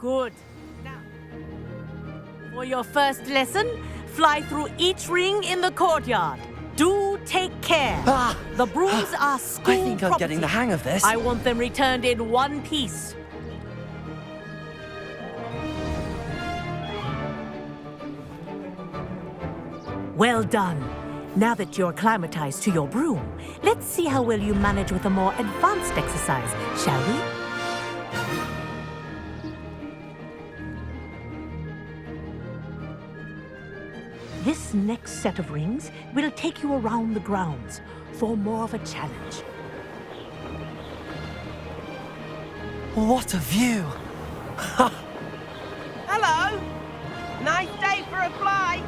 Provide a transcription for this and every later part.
Good. Now, for your first lesson, fly through each ring in the courtyard. Do take care. The brooms are school I think I'm getting the hang of this. I want them returned in one piece. Well done. Now that you're acclimatized to your broom, let's see how well you manage with a more advanced exercise, shall we? This next set of rings will take you around the grounds for more of a challenge. What a view! Hello! Nice day for a flight!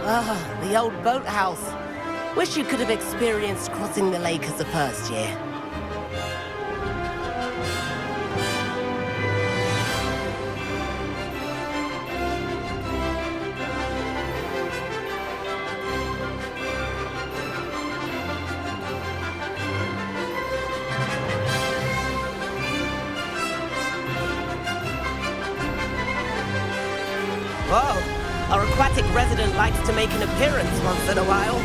Ah, the old boathouse. Wish you could have experienced crossing the lake as a first year. Whoa! Our aquatic resident likes to make an appearance once in a while.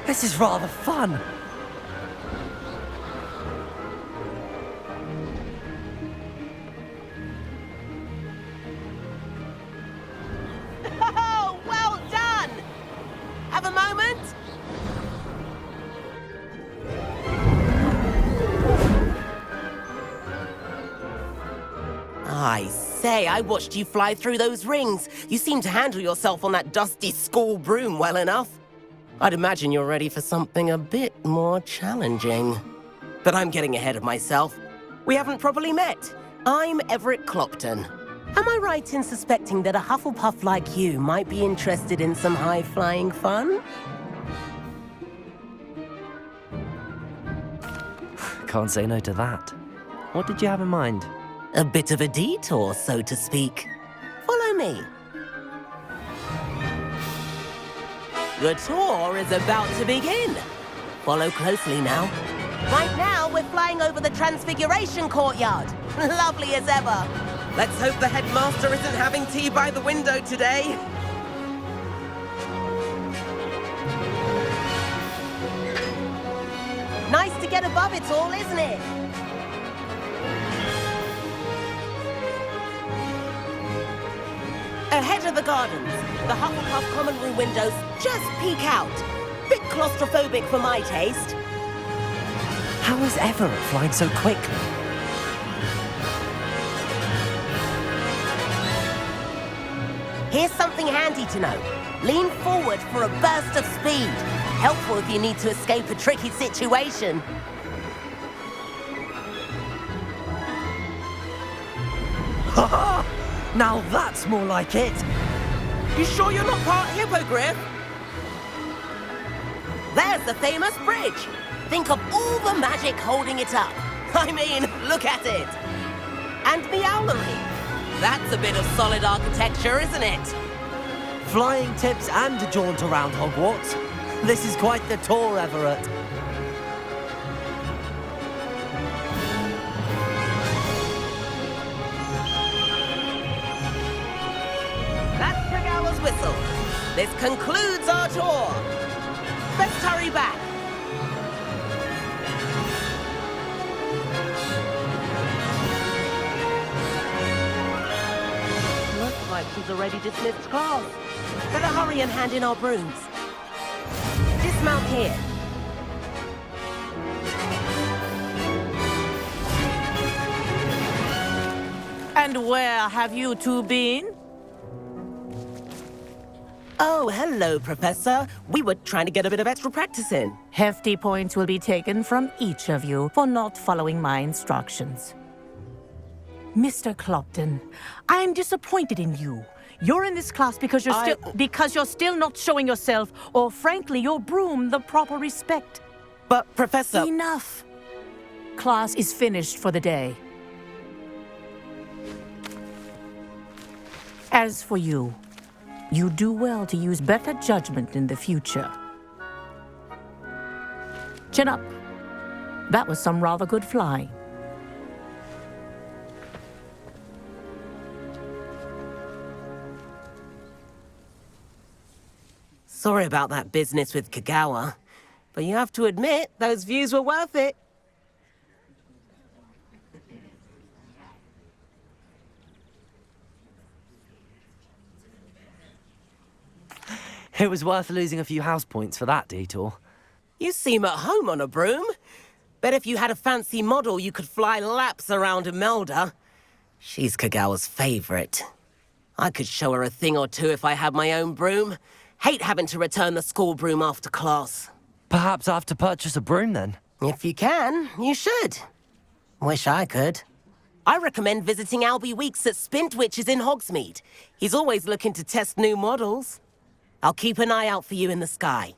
This is rather fun. Oh, well done! Have a moment? I say, I watched you fly through those rings. You seem to handle yourself on that dusty school broom well enough. I'd imagine you're ready for something a bit more challenging. But I'm getting ahead of myself. We haven't properly met. I'm Everett Clopton. Am I right in suspecting that a Hufflepuff like you might be interested in some high-flying fun? Can't say no to that. What did you have in mind? A bit of a detour, so to speak. Follow me. The tour is about to begin. Follow closely now. Right now, we're flying over the Transfiguration Courtyard. Lovely as ever. Let's hope the headmaster isn't having tea by the window today. Nice to get above it all, isn't it? Ahead of the gardens, the Hufflepuff common room windows just peek out. Bit claustrophobic for my taste. How is Everett flying so quickly? Here's something handy to know. Lean forward for a burst of speed. Helpful if you need to escape a tricky situation. Ha! Now that's more like it. You sure you're not part hippogriff? There's the famous bridge. Think of all the magic holding it up. I mean, look at it. And Meowlery. That's a bit of solid architecture, isn't it? Flying tips and a jaunt around Hogwarts. This is quite the tour, Everett. That's Tregallo's whistle. This concludes our tour. Let's hurry back. Looks like she's already dismissed class. Better hurry and hand in our brooms. Dismount here. And where have you two been? Oh, hello, Professor. We were trying to get a bit of extra practice in. Hefty points will be taken from each of you for not following my instructions. Mr. Clopton, I'm disappointed in you. You're in this class because you're still not showing yourself, or frankly, your broom the proper respect. But, Professor... Enough. Class is finished for the day. As for you, you do well to use better judgment in the future. Chin up. That was some rather good flying. Sorry about that business with Kagawa, but you have to admit, those views were worth it. It was worth losing a few house points for that detour. You seem at home on a broom. Bet if you had a fancy model, you could fly laps around Imelda. She's Kagawa's favorite. I could show her a thing or two if I had my own broom. Hate having to return the school broom after class. Perhaps I have to purchase a broom then. If you can, you should. Wish I could. I recommend visiting Albie Weeks at Spintwitches in Hogsmeade. He's always looking to test new models. I'll keep an eye out for you in the sky.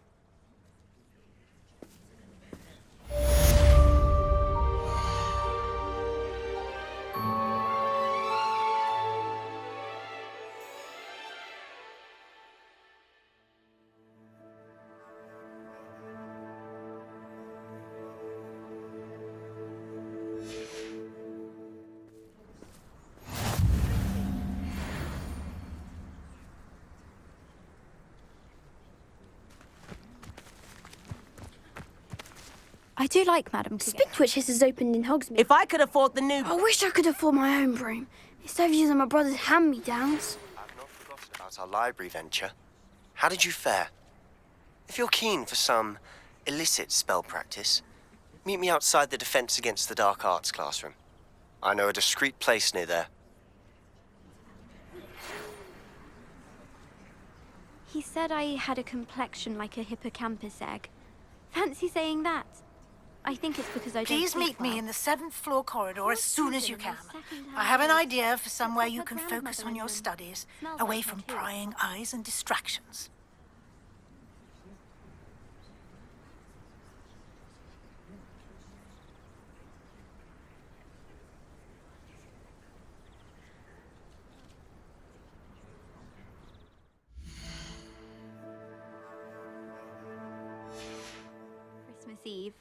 I do like Madam Kagawa. Spintwitches is opened in Hogsmeade. If I could afford the new... I wish I could afford my own broom. Instead of using my brother's hand-me-downs. I've not forgotten about our library venture. How did you fare? If you're keen for some illicit spell practice, meet me outside the Defense Against the Dark Arts classroom. I know a discreet place near there. He said I had a complexion like a hippocampus egg. Fancy saying that. I think it's because I don't Please sleep meet me well. in the 7th floor corridor as soon as you can. I have an idea for somewhere you can focus on your studies, away from prying eyes and distractions. Christmas Eve.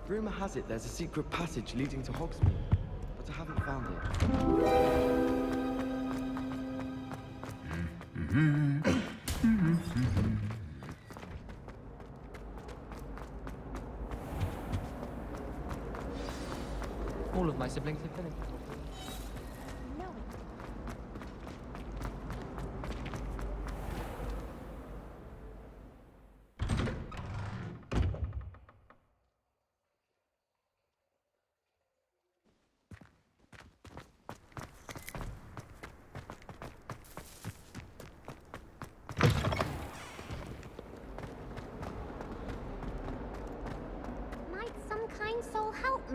Rumour has it there's a secret passage leading to Hogsmeade, but I haven't found it. All of my siblings have finished.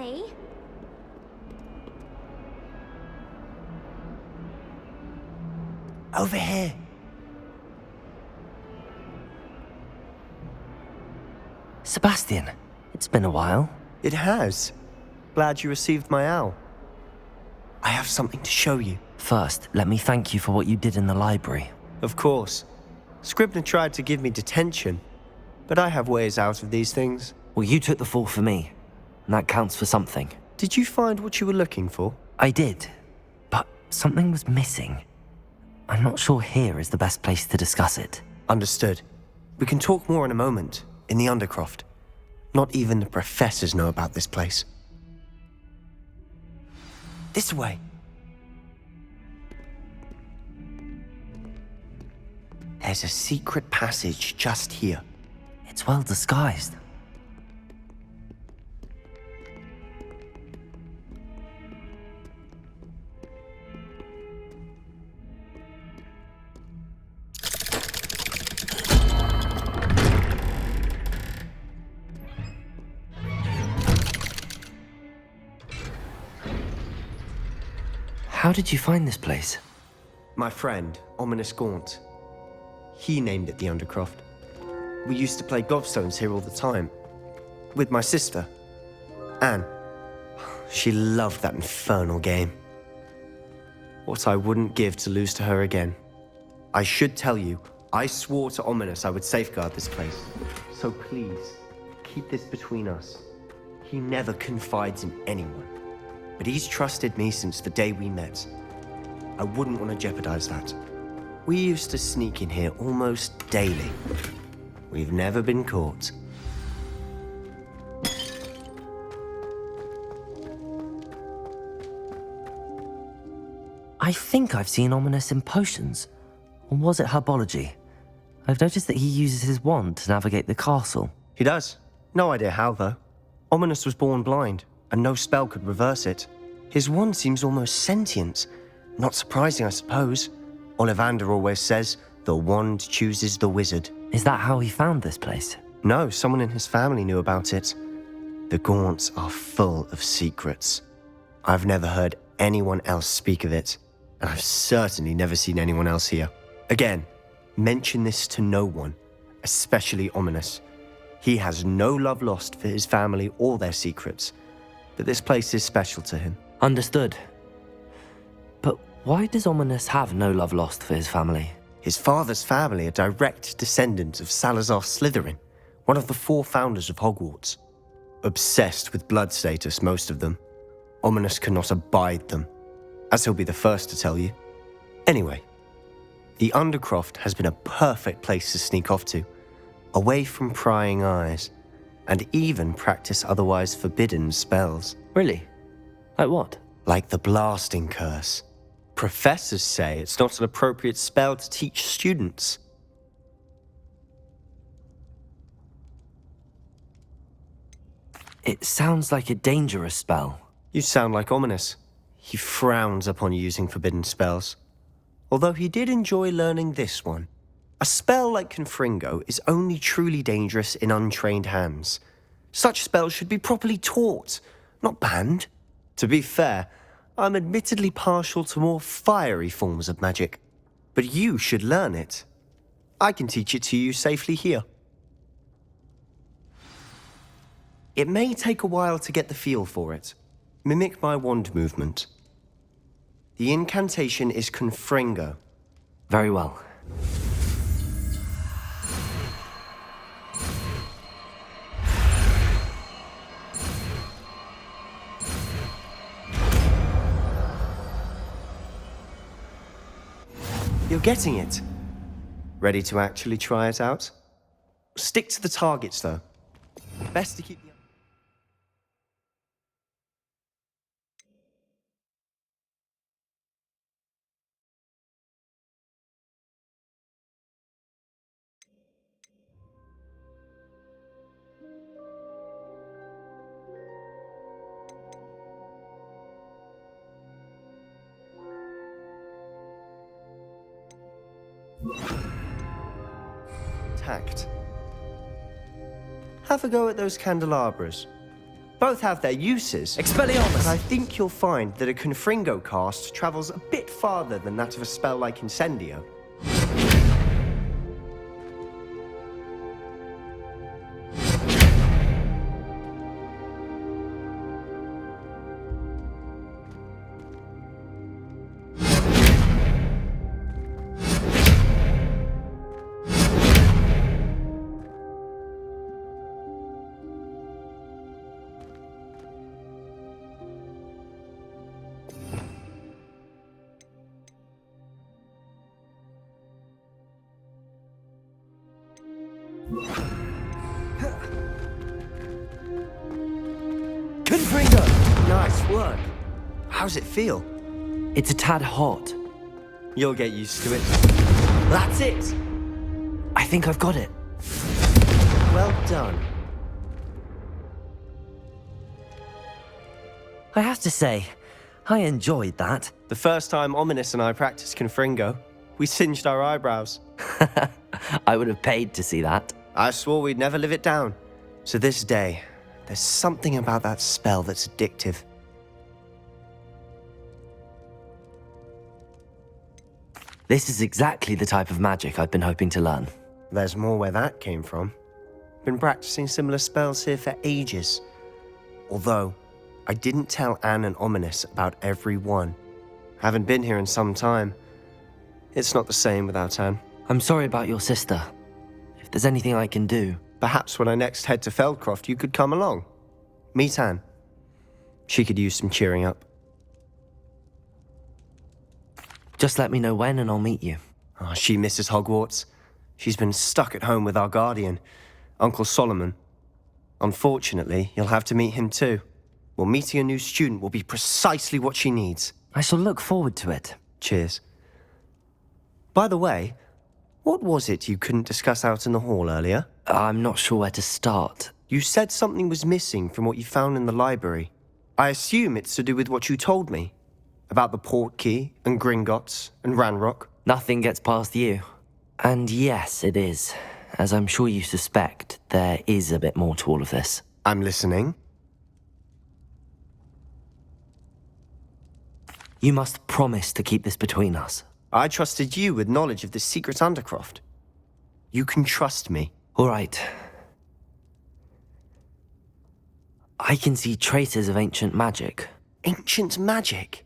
me. Over here. Sebastian, it's been a while. It has. Glad you received my owl. I have something to show you. First, let me thank you for what you did in the library. Of course. Scribner tried to give me detention, but I have ways out of these things. Well, you took the fall for me, and that counts for something. Did you find what you were looking for? I did, but something was missing. I'm not sure here is the best place to discuss it. Understood. We can talk more in a moment, in the Undercroft. Not even the professors know about this place. This way. There's a secret passage just here. It's well disguised. How did you find this place? My friend, Ominous Gaunt. He named it the Undercroft. We used to play gobstones here all the time. With my sister, Anne. She loved that infernal game. What I wouldn't give to lose to her again. I should tell you, I swore to Ominous I would safeguard this place. So please, keep this between us. He never confides in anyone. But he's trusted me since the day we met. I wouldn't want to jeopardize that. We used to sneak in here almost daily. We've never been caught. I think I've seen Ominous in potions. Or was it herbology? I've noticed that he uses his wand to navigate the castle. He does. No idea how, though. Ominous was born blind, and no spell could reverse it. His wand seems almost sentient. Not surprising, I suppose. Ollivander always says, the wand chooses the wizard. Is that how he found this place? No, someone in his family knew about it. The Gaunts are full of secrets. I've never heard anyone else speak of it, and I've certainly never seen anyone else here. Again, mention this to no one, especially Ominous. He has no love lost for his family or their secrets, but this place is special to him. Understood. But why does Ominous have no love lost for his family? His father's family are direct descendants of Salazar Slytherin, one of the 4 founders of Hogwarts. Obsessed with blood status, most of them. Ominous cannot abide them, as he'll be the first to tell you. Anyway, the Undercroft has been a perfect place to sneak off to, away from prying eyes, and even practice otherwise forbidden spells. Really? Like what? Like the blasting curse. Professors say it's not an appropriate spell to teach students. It sounds like a dangerous spell. You sound like Ominous. He frowns upon using forbidden spells. Although he did enjoy learning this one. A spell like Confringo is only truly dangerous in untrained hands. Such spells should be properly taught, not banned. To be fair, I'm admittedly partial to more fiery forms of magic. But you should learn it. I can teach it to you safely here. It may take a while to get the feel for it. Mimic my wand movement. The incantation is Confringo. Very well. You're getting it. Ready to actually try it out? Stick to the targets, though. Best to keep the... Tact. Have a go at those candelabras. Both have their uses. Expelliarmus! But I think you'll find that a Confringo cast travels a bit farther than that of a spell like Incendio. Confringo! Nice work. How's it feel? It's a tad hot. You'll get used to it. That's it! I think I've got it. Well done. I have to say, I enjoyed that. The first time Ominous and I practiced Confringo, we singed our eyebrows. I would have paid to see that. I swore we'd never live it down. To this day, there's something about that spell that's addictive. This is exactly the type of magic I've been hoping to learn. There's more where that came from. Been practicing similar spells here for ages. Although, I didn't tell Anne and Ominous about every one. Haven't been here in some time. It's not the same without Anne. I'm sorry about your sister. If there's anything I can do... Perhaps when I next head to Feldcroft, you could come along. Meet Anne. She could use some cheering up. Just let me know when and I'll meet you. Oh, she misses Hogwarts. She's been stuck at home with our guardian, Uncle Solomon. Unfortunately, you'll have to meet him too. Well, meeting a new student will be precisely what she needs. I shall look forward to it. Cheers. By the way, what was it you couldn't discuss out in the hall earlier? I'm not sure where to start. You said something was missing from what you found in the library. I assume it's to do with what you told me. About the Portkey, and Gringotts, and Ranrock. Nothing gets past you. And yes, it is. As I'm sure you suspect, there is a bit more to all of this. I'm listening. You must promise to keep this between us. I trusted you with knowledge of this secret Undercroft. You can trust me. All right. I can see traces of ancient magic. Ancient magic?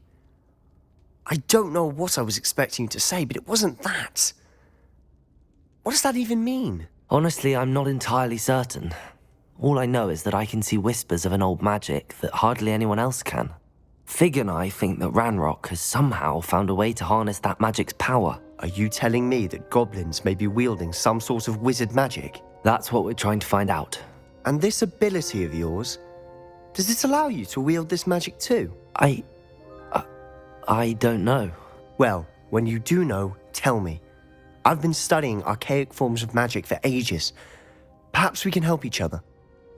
I don't know what I was expecting you to say, but it wasn't that. What does that even mean? Honestly, I'm not entirely certain. All I know is that I can see whispers of an old magic that hardly anyone else can. Fig and I think that Ranrock has somehow found a way to harness that magic's power. Are you telling me that goblins may be wielding some sort of wizard magic? That's what we're trying to find out. And this ability of yours, does it allow you to wield this magic too? I don't know. Well, when you do know, tell me. I've been studying archaic forms of magic for ages. Perhaps we can help each other.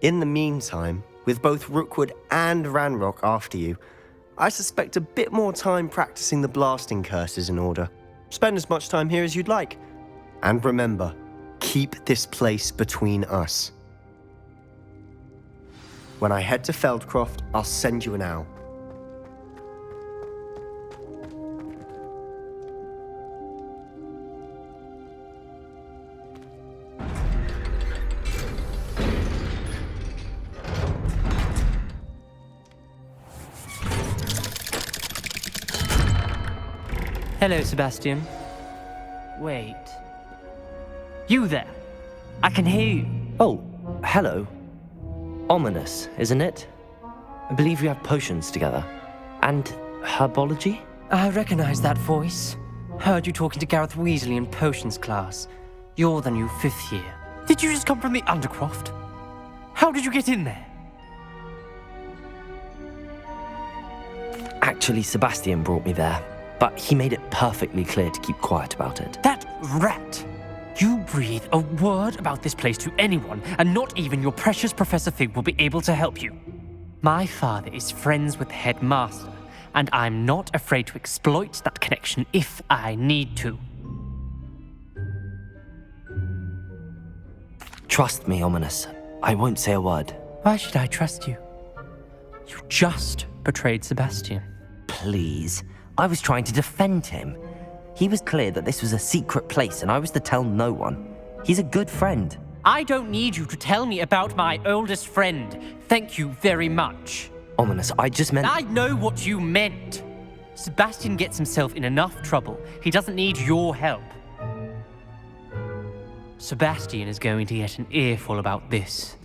In the meantime, with both Rookwood and Ranrock after you, I suspect a bit more time practicing the blasting curse is in order. Spend as much time here as you'd like. And remember, keep this place between us. When I head to Feldcroft, I'll send you an owl. Hello, Sebastian. Wait. You there? I can hear you. Oh, hello. Ominous, isn't it? I believe we have potions together. And herbology? I recognize that voice. Heard you talking to Gareth Weasley in potions class. You're the new 5th year. Did you just come from the Undercroft? How did you get in there? Actually, Sebastian brought me there. But he made it perfectly clear to keep quiet about it. That rat! You breathe a word about this place to anyone, and not even your precious Professor Fig will be able to help you. My father is friends with the headmaster, and I'm not afraid to exploit that connection if I need to. Trust me, Ominous. I won't say a word. Why should I trust you? You just betrayed Sebastian. Please. I was trying to defend him. He was clear that this was a secret place and I was to tell no one. He's a good friend. I don't need you to tell me about my oldest friend. Thank you very much. Ominous, I just meant... I know what you meant. Sebastian gets himself in enough trouble. He doesn't need your help. Sebastian is going to get an earful about this.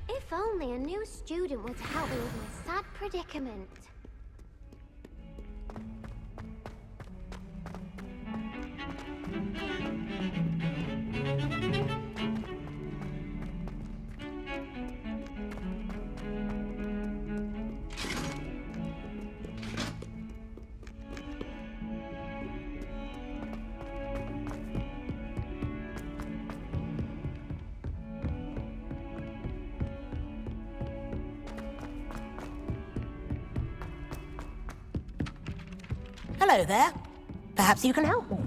If only a new student were to help me with my sad predicament. Hello there. Perhaps you can help me.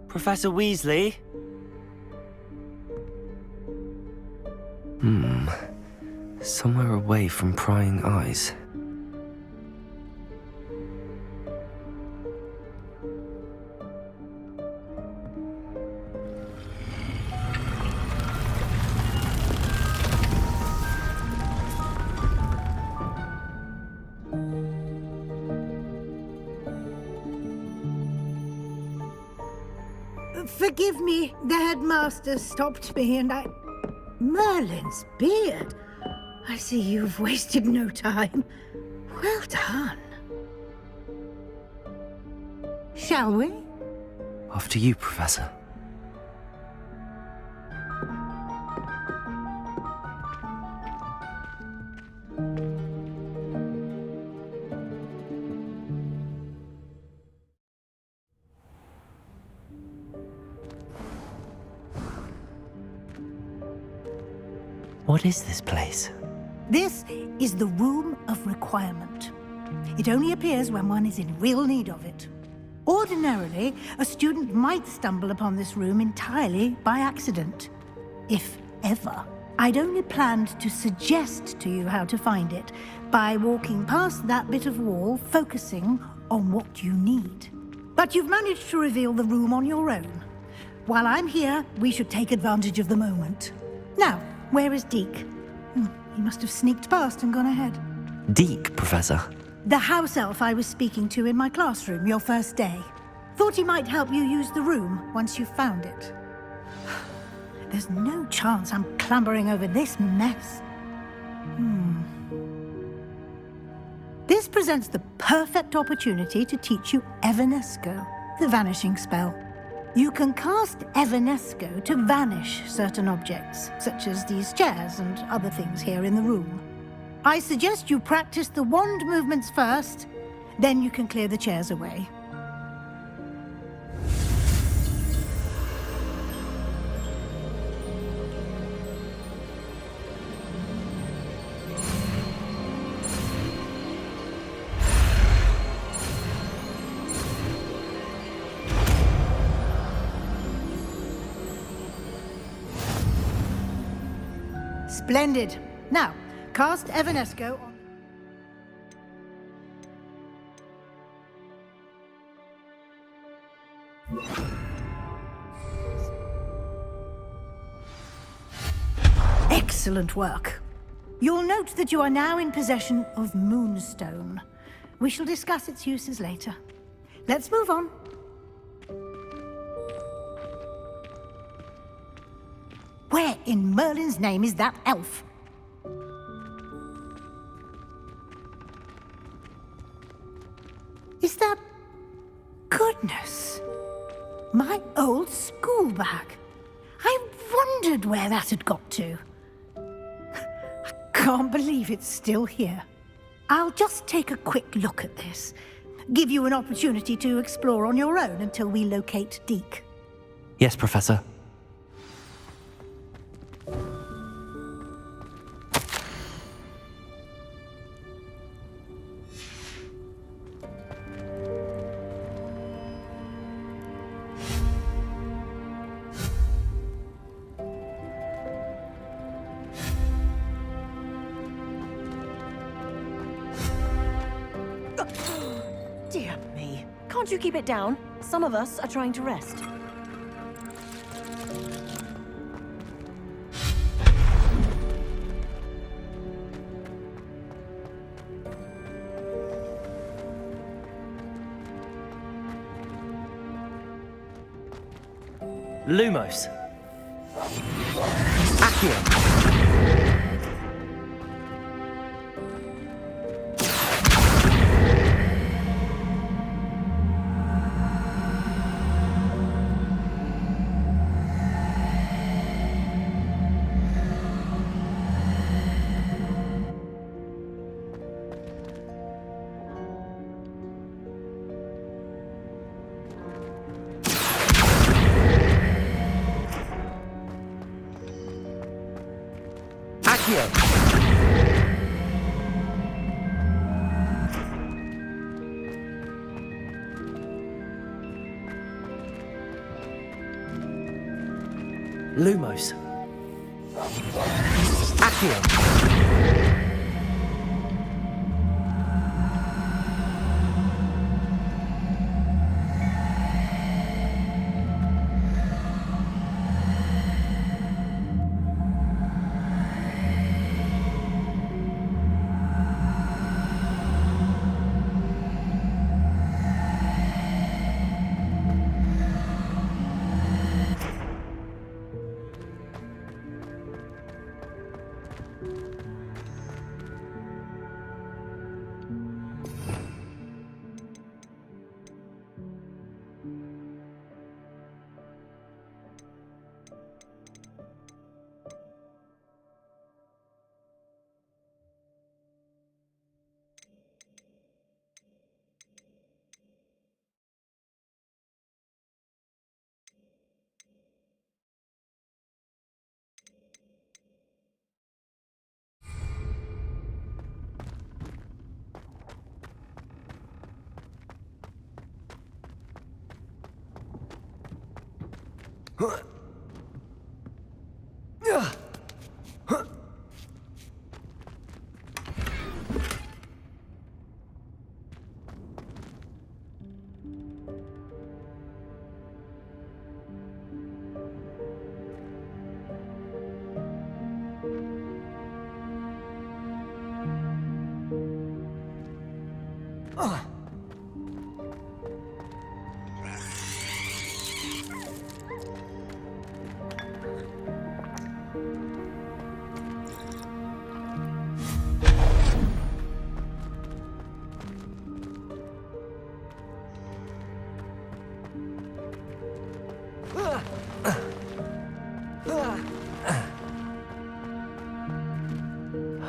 Professor Weasley? Somewhere away from prying eyes. Forgive me, the headmaster stopped me and I... Merlin's beard. I see you've wasted no time. Well done. Shall we? After you, Professor. What is this place? This is the Room of Requirement. It only appears when one is in real need of it. Ordinarily, a student might stumble upon this room entirely by accident, if ever. I'd only planned to suggest to you how to find it by walking past that bit of wall, focusing on what you need. But you've managed to reveal the room on your own. While I'm here, we should take advantage of the moment. Now, where is Deke? He must have sneaked past and gone ahead. Deke, Professor. The house elf I was speaking to in my classroom your first day. Thought he might help you use the room once you found it. There's no chance I'm clambering over this mess. This presents the perfect opportunity to teach you Evanesco, the vanishing spell. You can cast Evanesco to vanish certain objects, such as these chairs and other things here in the room. I suggest you practice the wand movements first, then you can clear the chairs away. Splendid. Now, cast Evanesco on... Excellent work. You'll note that you are now in possession of Moonstone. We shall discuss its uses later. Let's move on. Where in Merlin's name is that elf? goodness. My old school bag. I wondered where that had got to. I can't believe it's still here. I'll just take a quick look at this. Give you an opportunity to explore on your own until we locate Deke. Yes, Professor. Dear me. Can't you keep it down? Some of us are trying to rest. Lumos. Accio. Lumos. Accio.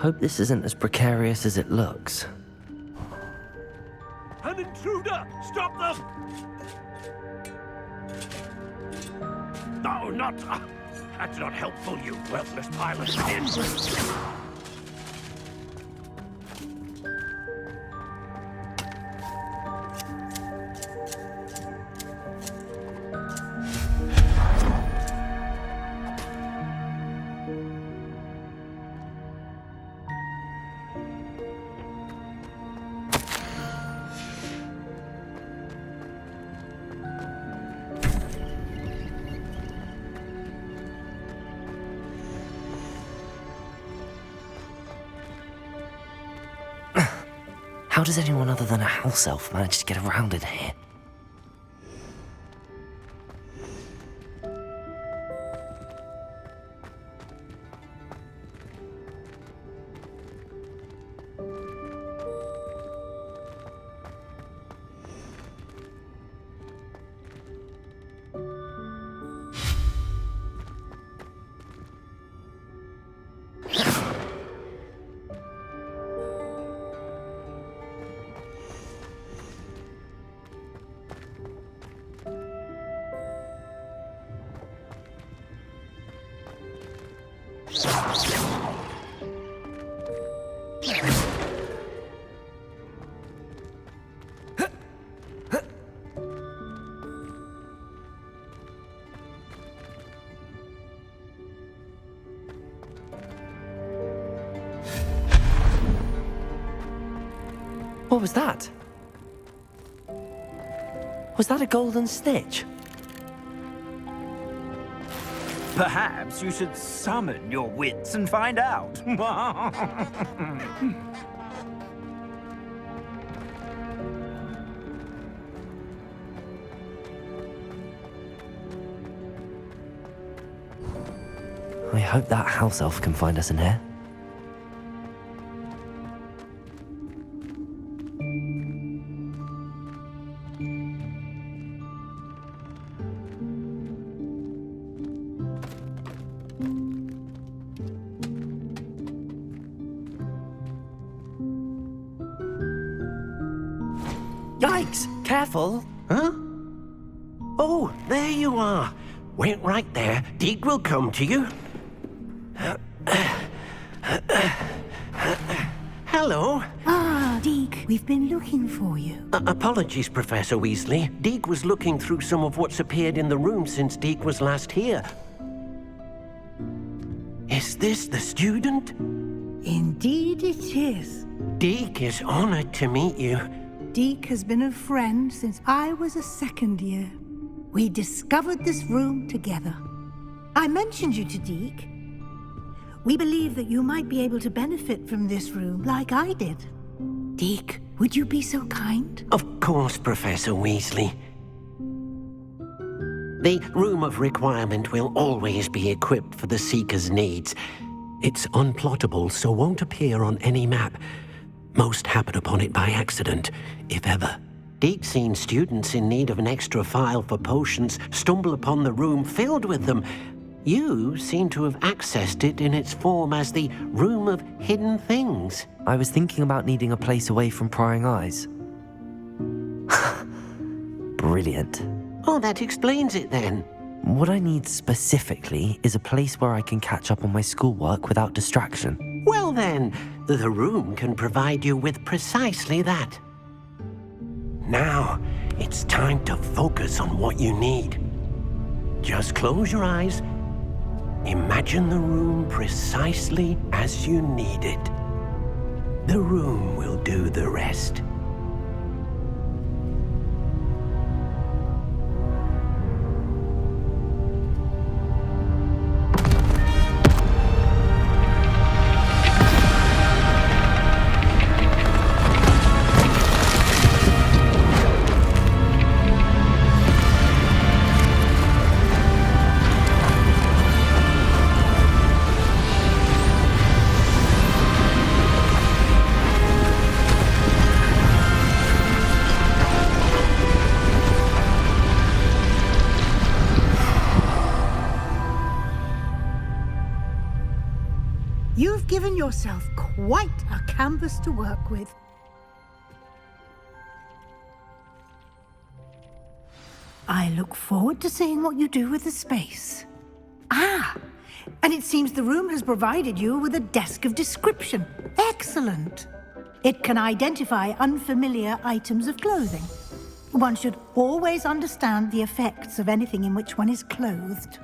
Hope this isn't as precarious as it looks. An intruder! Stop them! No, not... that's not helpful, you worthless pile of tin! How does anyone other than a house elf manage to get around in here? What was that? Was that a golden snitch? Perhaps you should summon your wits and find out. I hope that house elf can find us in here. Yikes! Careful! Huh? Oh, there you are. Wait right there. Deke will come to you. Hello. Ah, Deke, we've been looking for you. Apologies, Professor Weasley. Deke was looking through some of what's appeared in the room since Deke was last here. Is this the student? Indeed it is. Deke is honored to meet you. Deke has been a friend since I was a second year. We discovered this room together. I mentioned you to Deke. We believe that you might be able to benefit from this room like I did. Deke, would you be so kind? Of course, Professor Weasley. The Room of Requirement will always be equipped for the Seeker's needs. It's unplottable, so won't appear on any map. Most happen upon it by accident, if ever. Deke's seen students in need of an extra file for potions stumble upon the room filled with them. You seem to have accessed it in its form as the Room of Hidden Things. I was thinking about needing a place away from prying eyes. Brilliant. Oh, that explains it then. What I need specifically is a place where I can catch up on my schoolwork without distraction. Well then, the room can provide you with precisely that. Now, it's time to focus on what you need. Just close your eyes. Imagine the room precisely as you need it. The room will do the rest. You've given yourself quite a canvas to work with. I look forward to seeing what you do with the space. Ah, and it seems the room has provided you with a desk of description. Excellent. It can identify unfamiliar items of clothing. One should always understand the effects of anything in which one is clothed.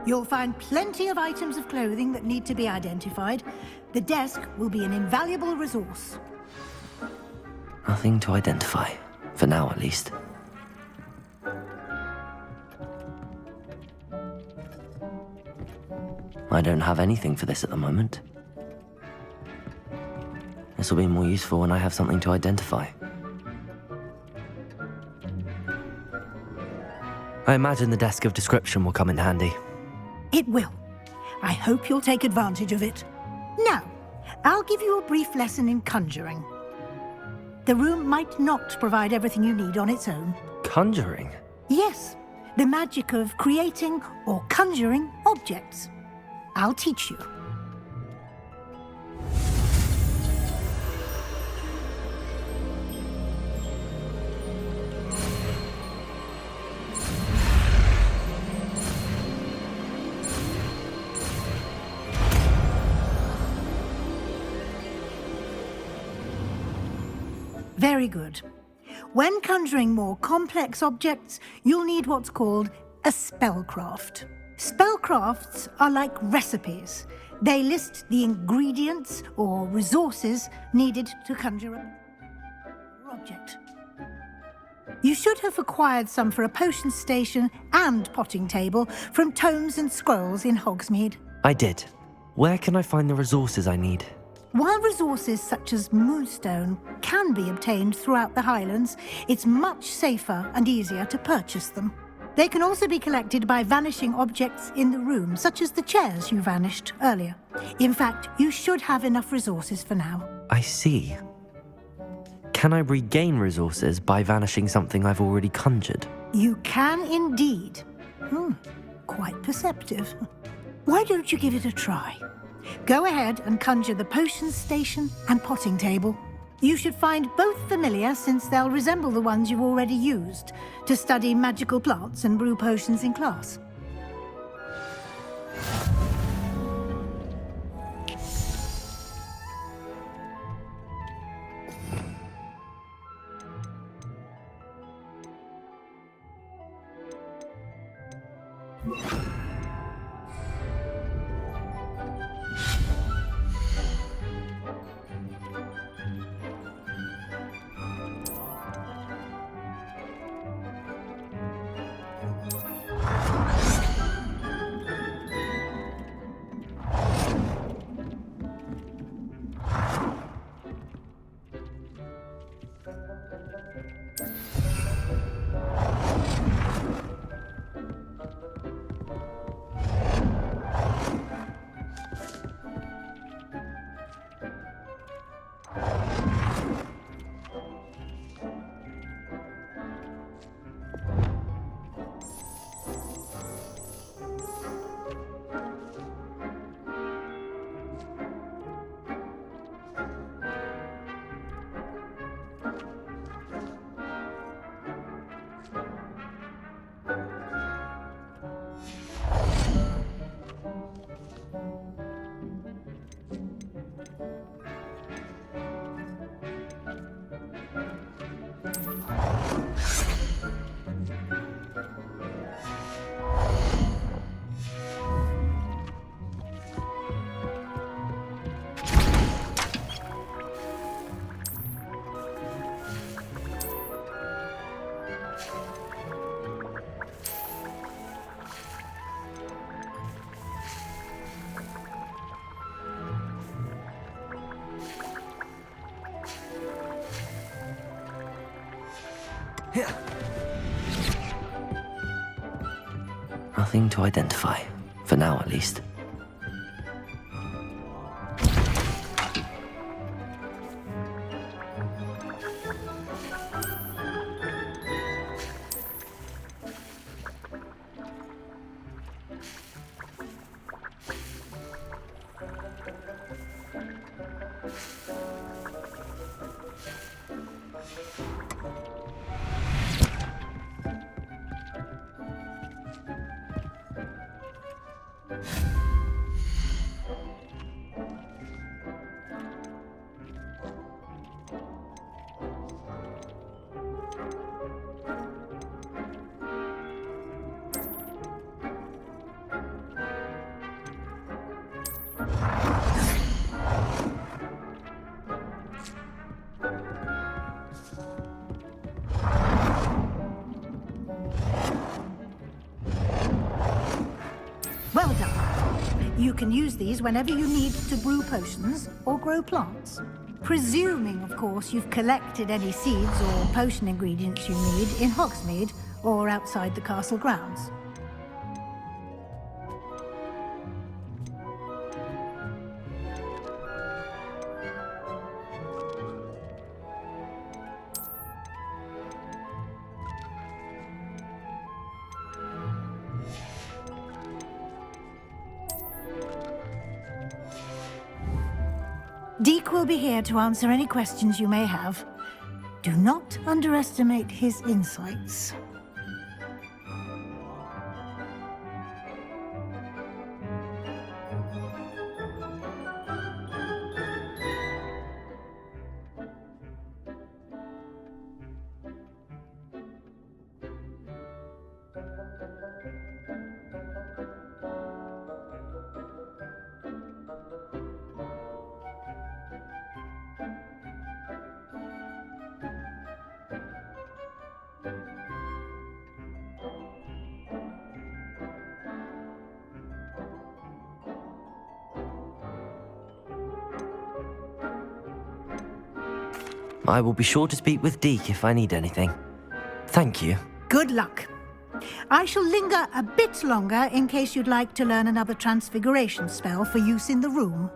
You'll find plenty of items of clothing that need to be identified. The desk will be an invaluable resource. Nothing to identify, for now at least. I don't have anything for this at the moment. This will be more useful when I have something to identify. I imagine the desk of description will come in handy. It will. I hope you'll take advantage of it. Now, I'll give you a brief lesson in conjuring. The room might not provide everything you need on its own. Conjuring? Yes, the magic of creating or conjuring objects. I'll teach you. Very good. When conjuring more complex objects, you'll need what's called a spellcraft. Spellcrafts are like recipes. They list the ingredients or resources needed to conjure an object. You should have acquired some for a potion station and potting table from tomes and scrolls in Hogsmeade. I did. Where can I find the resources I need? While resources such as moonstone can be obtained throughout the Highlands, it's much safer and easier to purchase them. They can also be collected by vanishing objects in the room, such as the chairs you vanished earlier. In fact, you should have enough resources for now. I see. Can I regain resources by vanishing something I've already conjured? You can indeed. Quite perceptive. Why don't you give it a try? Go ahead and conjure the potion station and potting table. You should find both familiar, since they'll resemble the ones you've already used to study magical plants and brew potions in class. Nothing to identify, for now at least. Well done. You can use these whenever you need to brew potions or grow plants. Presuming, of course, you've collected any seeds or potion ingredients you need in Hogsmeade or outside the castle grounds. Deke will be here to answer any questions you may have. Do not underestimate his insights. I will be sure to speak with Deke if I need anything. Thank you. Good luck. I shall linger a bit longer in case you'd like to learn another transfiguration spell for use in the room.